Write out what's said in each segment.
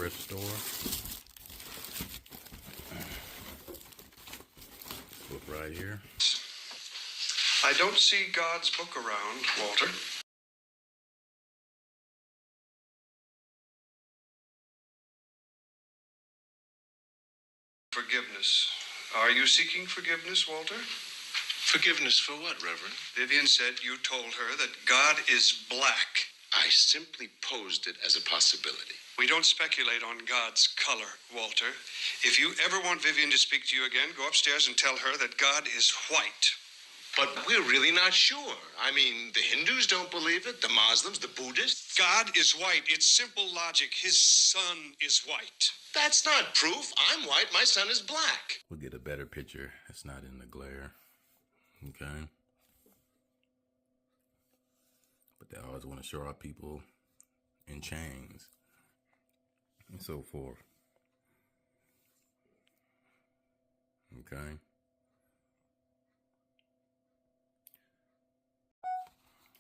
thrift store. Book right here. I don't see God's book around, Walter. Forgiveness. Are you seeking forgiveness, Walter? Forgiveness for what, Reverend? Vivian said you told her that God is black. I simply posed it as a possibility. We don't speculate on God's color, Walter. If you ever want Vivian to speak to you again, go upstairs and tell her that God is white. But we're really not sure. I mean, the Hindus don't believe it, the Muslims, the Buddhists. God is white. It's simple logic. His son is white. That's not proof. I'm white, my son is black. We'll get a better picture. It's not in the glare. Okay. But they always want to show our people in chains and so forth. Okay.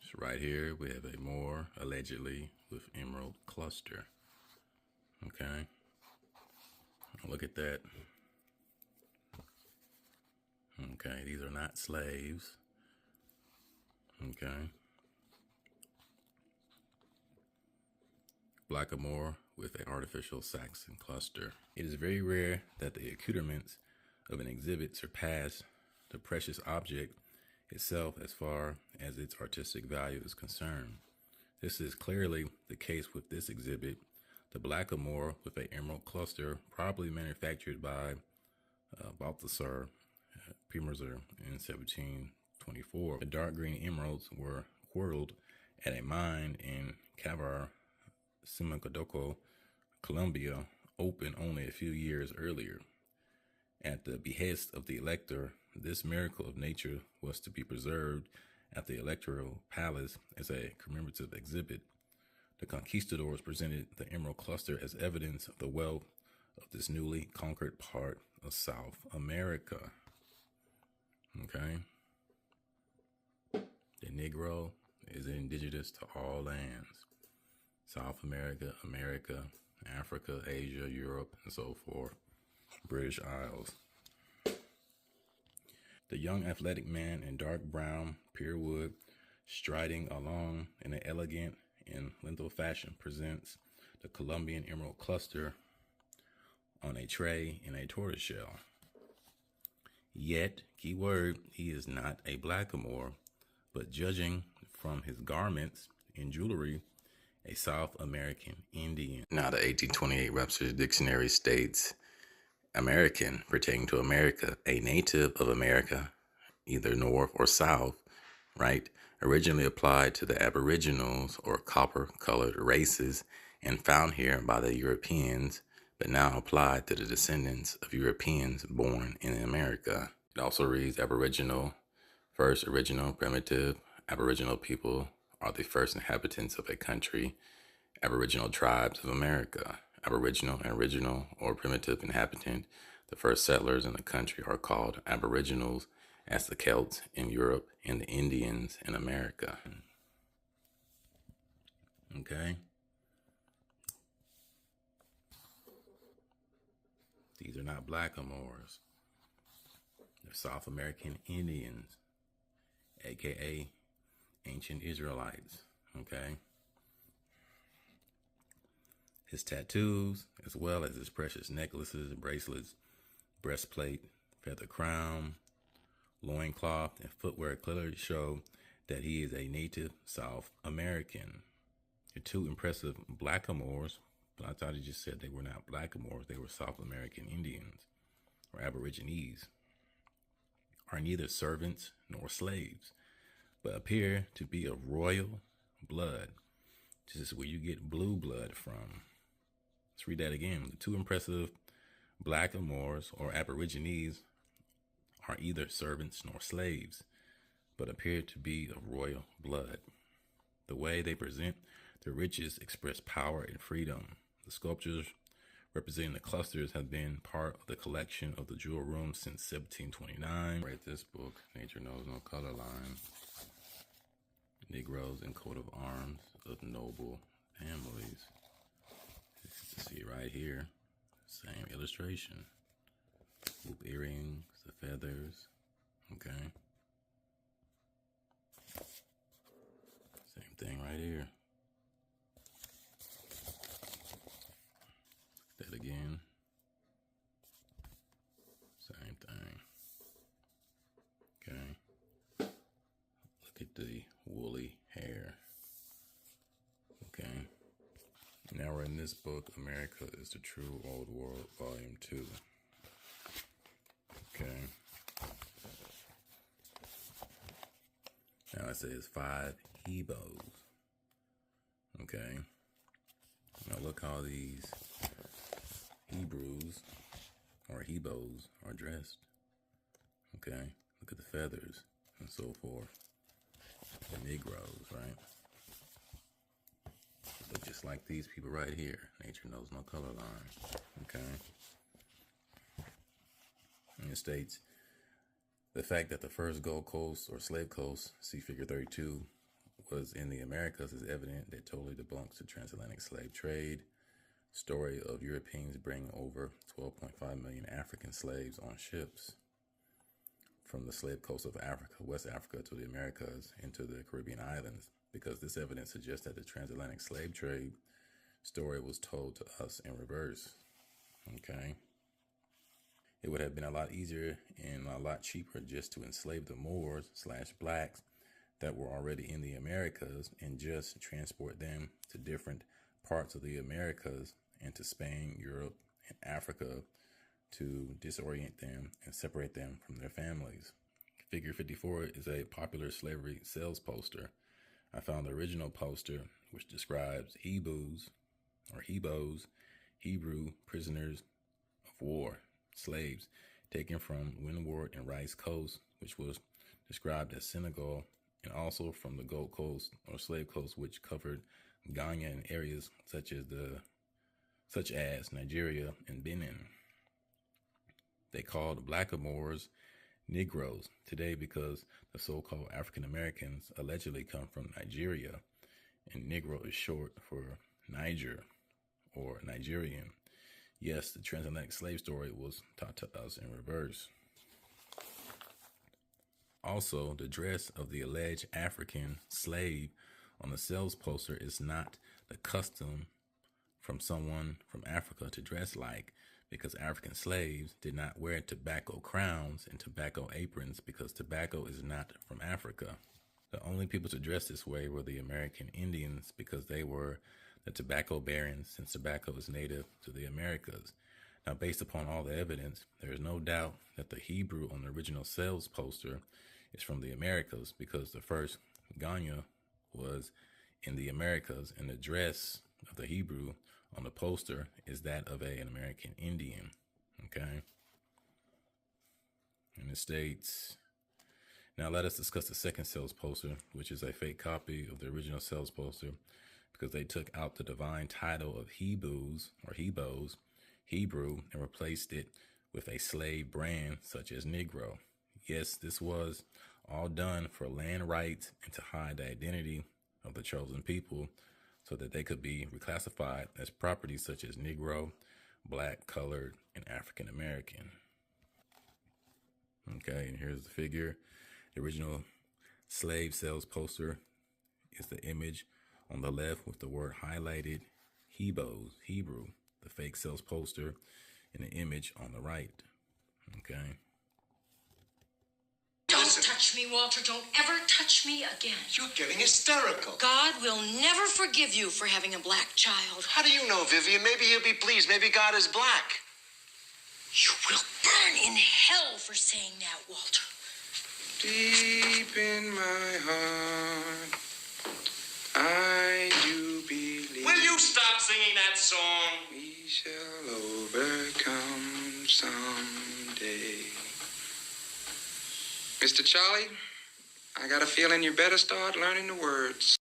So right here we have a Moor, allegedly, with emerald cluster. Okay. Look at that. Okay, these are not slaves. Okay. Blackamoor with an artificial Saxon cluster. It is very rare that the accoutrements of an exhibit surpass the precious object itself as far as its artistic value is concerned. This is clearly the case with this exhibit, the Blackamoor with an emerald cluster, probably manufactured by Balthasar Pimmerzer in 1724. The dark green emeralds were quarried at a mine in Cavar, Simacadoco, Colombia, opened only a few years earlier. At the behest of the elector, this miracle of nature was to be preserved at the electoral palace as a commemorative exhibit. The conquistadors presented the emerald cluster as evidence of the wealth of this newly conquered part of South America. Okay. The Negro is indigenous to all lands. South America, America, Africa, Asia, Europe, and so forth. British Isles. The young athletic man in dark brown pierwood, striding along in an elegant and lethal fashion, presents the Colombian emerald cluster on a tray in a tortoiseshell. Yet, keyword, he is not a blackamoor, but judging from his garments and jewelry, a South American Indian. Now, the 1828 Webster's Dictionary states, American, pertaining to America, a native of America, either North or South, right? Originally applied to the Aboriginals or copper-colored races and found here by the Europeans, but now applied to the descendants of Europeans born in America. It also reads Aboriginal, first original, primitive. Aboriginal people are the first inhabitants of a country. Aboriginal tribes of America. Aboriginal and original or primitive inhabitant. The first settlers in the country are called Aboriginals, as the Celts in Europe and the Indians in America. Okay. These are not blackamoors. They're South American Indians, aka ancient Israelites. Okay. His tattoos, as well as his precious necklaces, bracelets, breastplate, feather crown, loincloth, and footwear clearly show that he is a native South American. The two impressive blackamoors, but I thought he just said they were not blackamoors, they were South American Indians or Aborigines, are neither servants nor slaves, but appear to be of royal blood. This is where you get blue blood from. Let's read that again. The two impressive blackamoors or Aborigines are either servants nor slaves, but appear to be of royal blood. The way they present their riches express power and freedom. The sculptures representing the clusters have been part of the collection of the Jewel Room since 1729. Write this book, Nature Knows No Color Line. Negroes and coat of arms of noble families. This is to see right right here. Same illustration. Hoop earrings, the feathers. Okay. Same thing right here. That again. Same thing. Okay. Look at the woolly hair. Okay. Now we're in this book, America is the True Old World, Volume 2. Okay. Now it says 5 Heeboes. Okay. Now look how these Hebrews or Heeboes are dressed. Okay. Look at the feathers and so forth. The Negroes, right? Look just like these people right here. Nature knows no color line. Okay. And it states, the fact that the first Gold Coast or Slave Coast, see figure 32, was in the Americas is evident that totally debunks the transatlantic slave trade story of Europeans bringing over 12.5 million African slaves on ships from the slave coast of Africa, West Africa, to the Americas into the Caribbean islands, because this evidence suggests that the transatlantic slave trade story was told to us in reverse. Okay. It would have been a lot easier and a lot cheaper just to enslave the Moors / blacks that were already in the Americas and just transport them to different parts of the Americas and to Spain, Europe, and Africa to disorient them and separate them from their families. Figure 54 is a popular slavery sales poster. I found the original poster, which describes Heeboes or Heeboes, Hebrew prisoners of war, slaves taken from Windward and Rice Coast, which was described as Senegal, and also from the Gold Coast or Slave Coast, which covered Ghana and areas such as Nigeria and Benin. They called blackamoors Negroes today because the so-called African Americans allegedly come from Nigeria, and Negro is short for Niger or Nigerian. Yes, the transatlantic slave story was taught to us in reverse. Also, the dress of the alleged African slave on the sales poster is not the custom from someone from Africa to dress like, because African slaves did not wear tobacco crowns and tobacco aprons because tobacco is not from Africa. The only people to dress this way were the American Indians because they were the tobacco barons, since tobacco is native to the Americas. Now, based upon all the evidence, there is no doubt that the Hebrew on the original sales poster is from the Americas, because the first Ghana was in the Americas, and the dress of the Hebrew on the poster is that of an American Indian. Okay. And it states, now let us discuss the second sales poster, which is a fake copy of the original sales poster, because they took out the divine title of Heeboes or Heeboes, Hebrew, and replaced it with a slave brand such as Negro. Yes, this was all done for land rights and to hide the identity of the chosen people so that they could be reclassified as property such as Negro, Black, Colored, and African American. Okay, and here's the figure. The original slave sales poster is the image on the left with the word highlighted, Heeboes, Hebrew, the fake sales poster, and the image on the right. Okay. Don't touch me, Walter. Don't ever touch me again. You're getting hysterical. God will never forgive you for having a black child. How do you know, Vivian? Maybe he'll be pleased. Maybe God is black. You will burn in hell for saying that, Walter. Deep in my heart, I do believe. Will you stop singing that song? We shall overcome someday. Mr. Charlie, I got a feeling you better start learning the words.